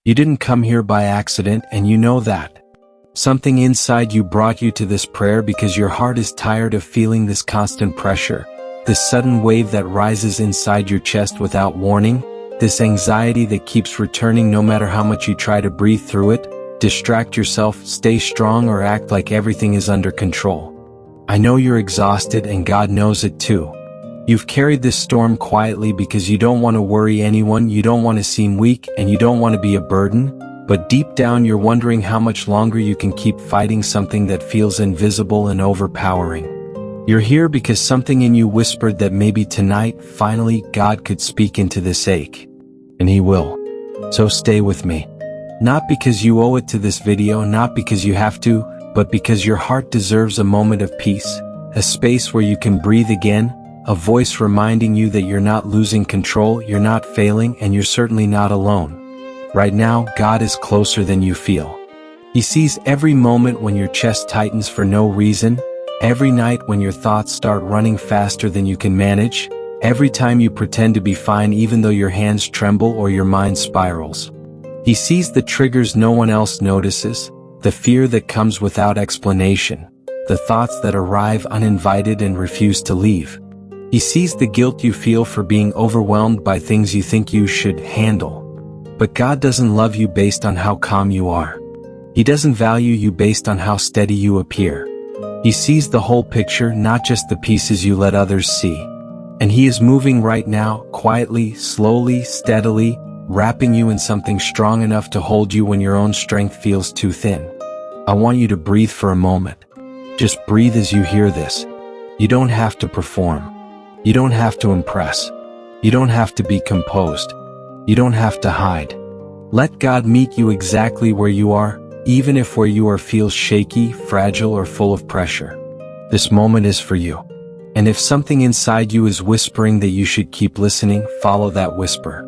You didn't come here by accident, and you know that. Something inside you brought you to this prayer because your heart is tired of feeling this constant pressure, this sudden wave that rises inside your chest without warning, this anxiety that keeps returning no matter how much you try to breathe through it, distract yourself, stay strong, or act like everything is under control. I know you're exhausted, and God knows it too. You've carried this storm quietly because you don't want to worry anyone, you don't want to seem weak, and you don't want to be a burden, but deep down you're wondering how much longer you can keep fighting something that feels invisible and overpowering. You're here because something in you whispered that maybe tonight, finally, God could speak into this ache. And He will. So stay with me. Not because you owe it to this video, not because you have to, but because your heart deserves a moment of peace, a space where you can breathe again, a voice reminding you that you're not losing control, you're not failing, and you're certainly not alone. Right now, God is closer than you feel. He sees every moment when your chest tightens for no reason, every night when your thoughts start running faster than you can manage, every time you pretend to be fine even though your hands tremble or your mind spirals. He sees the triggers no one else notices, the fear that comes without explanation, the thoughts that arrive uninvited and refuse to leave. He sees the guilt you feel for being overwhelmed by things you think you should handle. But God doesn't love you based on how calm you are. He doesn't value you based on how steady you appear. He sees the whole picture, not just the pieces you let others see. And He is moving right now, quietly, slowly, steadily, wrapping you in something strong enough to hold you when your own strength feels too thin. I want you to breathe for a moment. Just breathe as you hear this. You don't have to perform. You don't have to impress. You don't have to be composed. You don't have to hide. Let God meet you exactly where you are, even if where you are feels shaky, fragile, or full of pressure. This moment is for you. And if something inside you is whispering that you should keep listening, follow that whisper.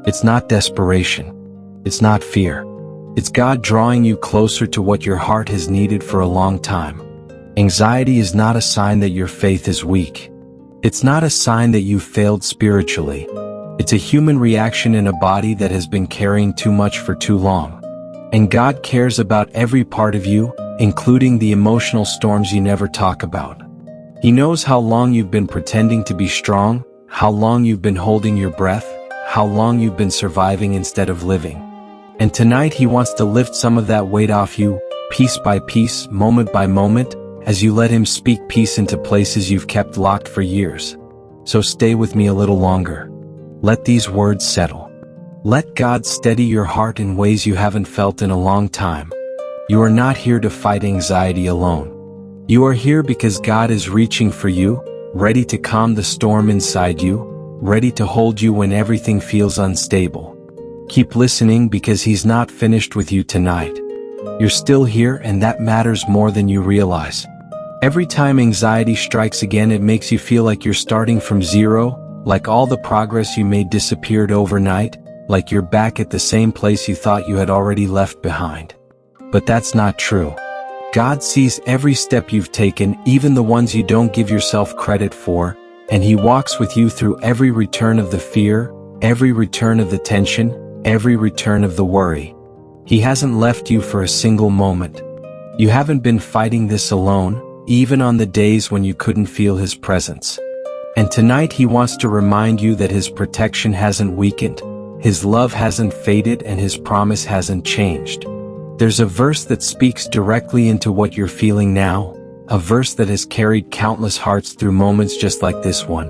It's not desperation. It's not fear. It's God drawing you closer to what your heart has needed for a long time. Anxiety is not a sign that your faith is weak. It's not a sign that you've failed spiritually. It's a human reaction in a body that has been carrying too much for too long. And God cares about every part of you, including the emotional storms you never talk about. He knows how long you've been pretending to be strong, how long you've been holding your breath, how long you've been surviving instead of living. And tonight He wants to lift some of that weight off you, piece by piece, moment by moment, as you let Him speak peace into places you've kept locked for years. So stay with me a little longer. Let these words settle. Let God steady your heart in ways you haven't felt in a long time. You are not here to fight anxiety alone. You are here because God is reaching for you, ready to calm the storm inside you, ready to hold you when everything feels unstable. Keep listening because He's not finished with you tonight. You're still here, and that matters more than you realize. Every time anxiety strikes again, it makes you feel like you're starting from zero, like all the progress you made disappeared overnight, like you're back at the same place you thought you had already left behind. But that's not true. God sees every step you've taken, even the ones you don't give yourself credit for, and He walks with you through every return of the fear, every return of the tension, every return of the worry. He hasn't left you for a single moment. You haven't been fighting this alone, even on the days when you couldn't feel His presence. And tonight He wants to remind you that His protection hasn't weakened, His love hasn't faded, and His promise hasn't changed. There's a verse that speaks directly into what you're feeling now, a verse that has carried countless hearts through moments just like this one.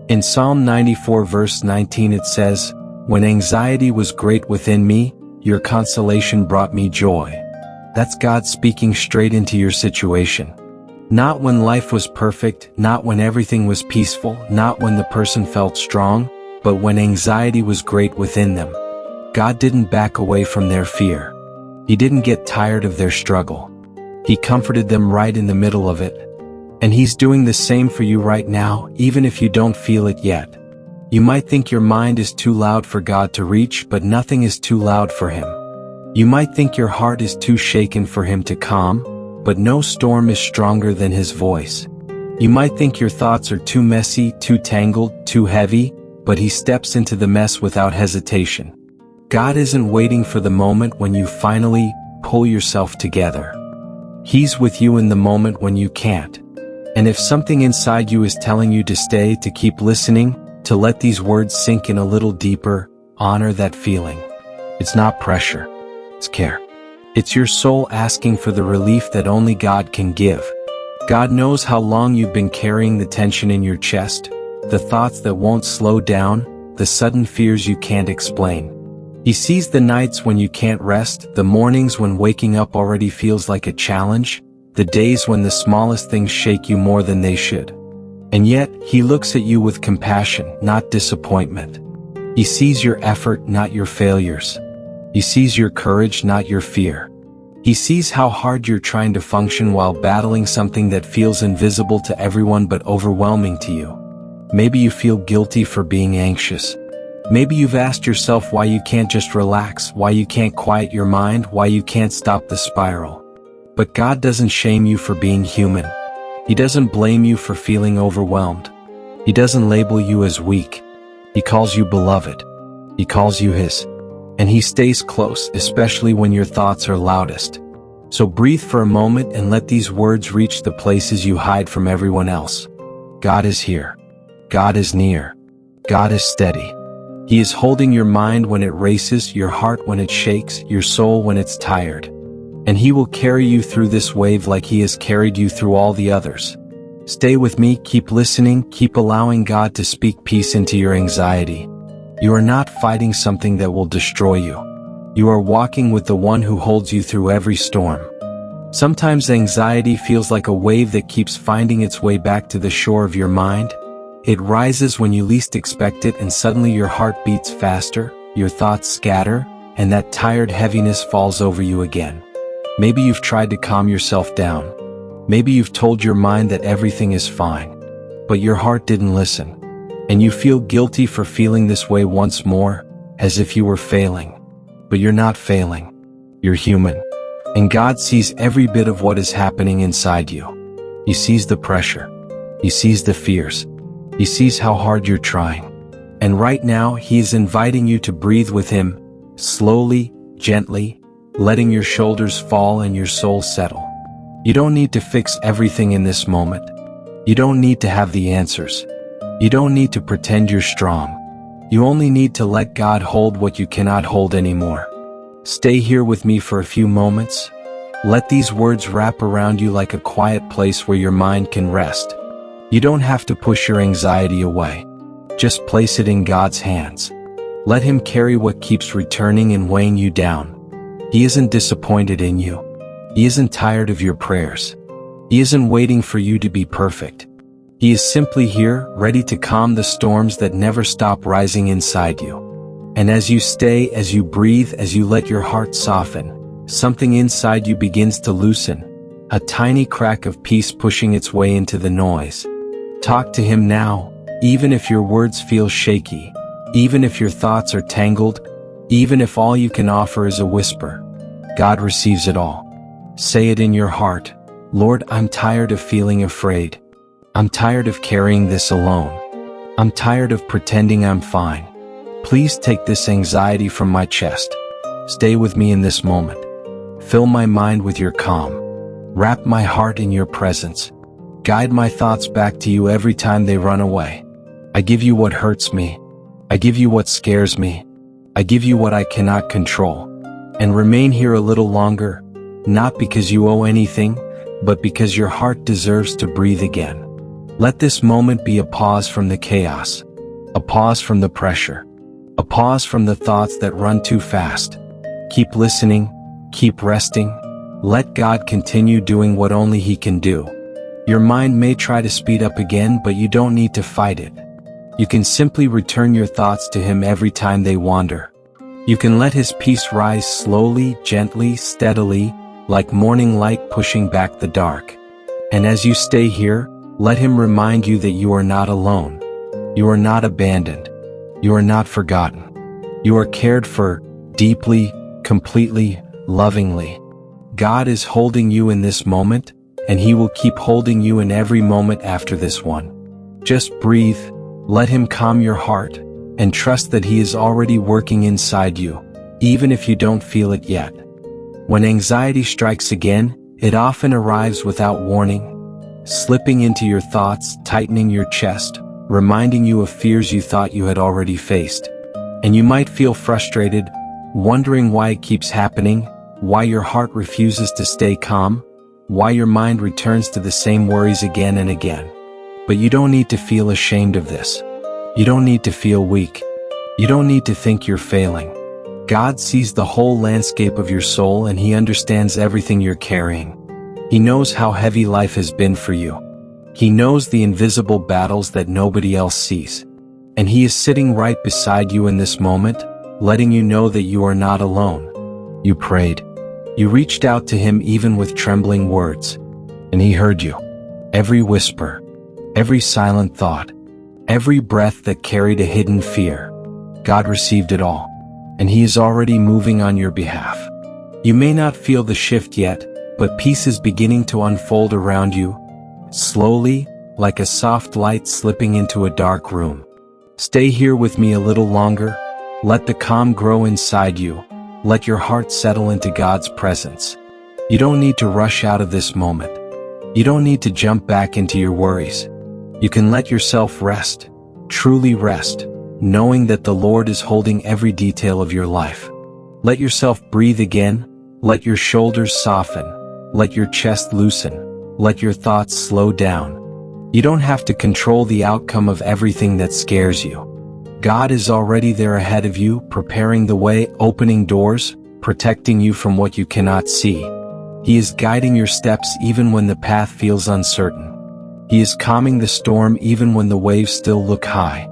In Psalm 94 verse 19 it says, "When anxiety was great within me, your consolation brought me joy." That's God speaking straight into your situation. Not when life was perfect, not when everything was peaceful, not when the person felt strong, but when anxiety was great within them. God didn't back away from their fear. He didn't get tired of their struggle. He comforted them right in the middle of it. And He's doing the same for you right now, even if you don't feel it yet. You might think your mind is too loud for God to reach, but nothing is too loud for Him. You might think your heart is too shaken for Him to calm, but no storm is stronger than His voice. You might think your thoughts are too messy, too tangled, too heavy, but He steps into the mess without hesitation. God isn't waiting for the moment when you finally pull yourself together. He's with you in the moment when you can't. And if something inside you is telling you to stay, to keep listening, to let these words sink in a little deeper, honor that feeling. It's not pressure. It's care. It's your soul asking for the relief that only God can give. God knows how long you've been carrying the tension in your chest, the thoughts that won't slow down, the sudden fears you can't explain. He sees the nights when you can't rest, the mornings when waking up already feels like a challenge, the days when the smallest things shake you more than they should. And yet, He looks at you with compassion, not disappointment. He sees your effort, not your failures. He sees your courage, not your fear. He sees how hard you're trying to function while battling something that feels invisible to everyone but overwhelming to you. Maybe you feel guilty for being anxious. Maybe you've asked yourself why you can't just relax, why you can't quiet your mind, why you can't stop the spiral. But God doesn't shame you for being human. He doesn't blame you for feeling overwhelmed. He doesn't label you as weak. He calls you beloved. He calls you His. And He stays close, especially when your thoughts are loudest. So breathe for a moment and let these words reach the places you hide from everyone else. God is here. God is near. God is steady. He is holding your mind when it races, your heart when it shakes, your soul when it's tired. And He will carry you through this wave like He has carried you through all the others. Stay with me, keep listening, keep allowing God to speak peace into your anxiety. You are not fighting something that will destroy you. You are walking with the one who holds you through every storm. Sometimes anxiety feels like a wave that keeps finding its way back to the shore of your mind. It rises when you least expect it and suddenly your heart beats faster, your thoughts scatter, and that tired heaviness falls over you again. Maybe you've tried to calm yourself down. Maybe you've told your mind that everything is fine. But your heart didn't listen. And you feel guilty for feeling this way once more, as if you were failing. But you're not failing. You're human. And God sees every bit of what is happening inside you. He sees the pressure. He sees the fears. He sees how hard you're trying. And right now, He is inviting you to breathe with Him, slowly, gently, letting your shoulders fall and your soul settle. You don't need to fix everything in this moment. You don't need to have the answers. You don't need to pretend you're strong. You only need to let God hold what you cannot hold anymore. Stay here with me for a few moments. Let these words wrap around you like a quiet place where your mind can rest. You don't have to push your anxiety away. Just place it in God's hands. Let Him carry what keeps returning and weighing you down. He isn't disappointed in you. He isn't tired of your prayers. He isn't waiting for you to be perfect. He is simply here, ready to calm the storms that never stop rising inside you. And as you stay, as you breathe, as you let your heart soften, something inside you begins to loosen, a tiny crack of peace pushing its way into the noise. Talk to Him now, even if your words feel shaky, even if your thoughts are tangled, even if all you can offer is a whisper. God receives it all. Say it in your heart, Lord, I'm tired of feeling afraid. I'm tired of carrying this alone. I'm tired of pretending I'm fine. Please take this anxiety from my chest. Stay with me in this moment. Fill my mind with your calm. Wrap my heart in your presence. Guide my thoughts back to you every time they run away. I give you what hurts me. I give you what scares me. I give you what I cannot control. And remain here a little longer, not because you owe anything, but because your heart deserves to breathe again. Let this moment be a pause from the chaos, a pause from the pressure, a pause from the thoughts that run too fast. Keep listening, keep resting. Let God continue doing what only He can do. Your mind may try to speed up again, but you don't need to fight it. You can simply return your thoughts to Him every time they wander. You can let His peace rise slowly, gently, steadily, like morning light pushing back the dark. And as you stay here, let Him remind you that you are not alone. You are not abandoned. You are not forgotten. You are cared for, deeply, completely, lovingly. God is holding you in this moment, and He will keep holding you in every moment after this one. Just breathe, let Him calm your heart, and trust that He is already working inside you, even if you don't feel it yet. When anxiety strikes again, it often arrives without warning, slipping into your thoughts, tightening your chest, reminding you of fears you thought you had already faced. And you might feel frustrated, wondering why it keeps happening, why your heart refuses to stay calm, why your mind returns to the same worries again and again. But you don't need to feel ashamed of this. You don't need to feel weak. You don't need to think you're failing. God sees the whole landscape of your soul, and He understands everything you're carrying. He knows how heavy life has been for you. He knows the invisible battles that nobody else sees. And He is sitting right beside you in this moment, letting you know that you are not alone. You prayed. You reached out to Him even with trembling words. And He heard you. Every whisper, every silent thought, every breath that carried a hidden fear. God received it all. And He is already moving on your behalf. You may not feel the shift yet, but peace is beginning to unfold around you, slowly, like a soft light slipping into a dark room. Stay here with me a little longer. Let the calm grow inside you. Let your heart settle into God's presence. You don't need to rush out of this moment. You don't need to jump back into your worries. You can let yourself rest, truly rest, knowing that the Lord is holding every detail of your life. Let yourself breathe again. Let your shoulders soften. Let your chest loosen. Let your thoughts slow down. You don't have to control the outcome of everything that scares you. God is already there ahead of you, preparing the way, opening doors, protecting you from what you cannot see. He is guiding your steps even when the path feels uncertain. He is calming the storm even when the waves still look high.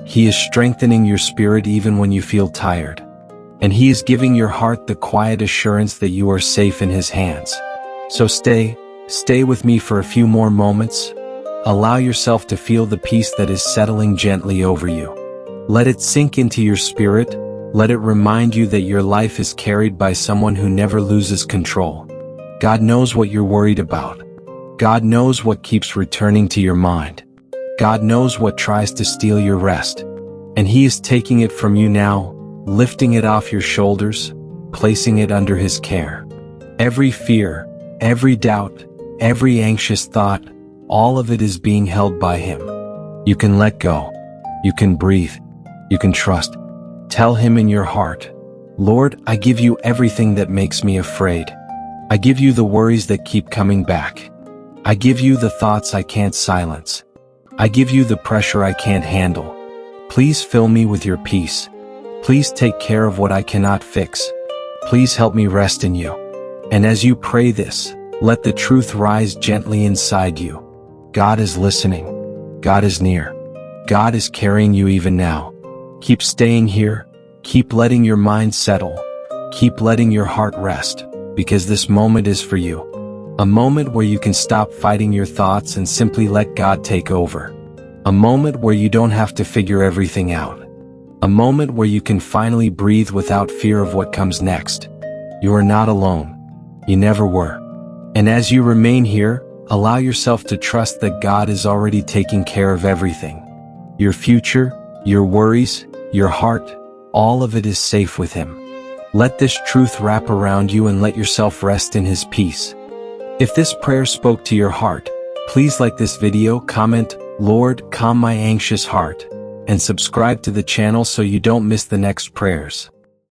He is strengthening your spirit even when you feel tired. And He is giving your heart the quiet assurance that you are safe in His hands. So stay with me for a few more moments. Allow yourself to feel the peace that is settling gently over you. Let it sink into your spirit. Let it remind you that your life is carried by someone who never loses control. God knows what you're worried about. God knows what keeps returning to your mind. God knows what tries to steal your rest. And He is taking it from you now, lifting it off your shoulders, placing it under His care. Every fear, every doubt, every anxious thought, all of it is being held by Him. You can let go. You can breathe. You can trust. Tell Him in your heart, Lord, I give you everything that makes me afraid. I give you the worries that keep coming back. I give you the thoughts I can't silence. I give you the pressure I can't handle. Please fill me with your peace. Please take care of what I cannot fix. Please help me rest in you. And as you pray this, let the truth rise gently inside you. God is listening. God is near. God is carrying you even now. Keep staying here. Keep letting your mind settle. Keep letting your heart rest, because this moment is for you. A moment where you can stop fighting your thoughts and simply let God take over. A moment where you don't have to figure everything out. A moment where you can finally breathe without fear of what comes next. You are not alone. You never were. And as you remain here, allow yourself to trust that God is already taking care of everything. Your future, your worries, your heart, all of it is safe with Him. Let this truth wrap around you and let yourself rest in His peace. If this prayer spoke to your heart, please like this video, comment, Lord, calm my anxious heart, and subscribe to the channel so you don't miss the next prayers.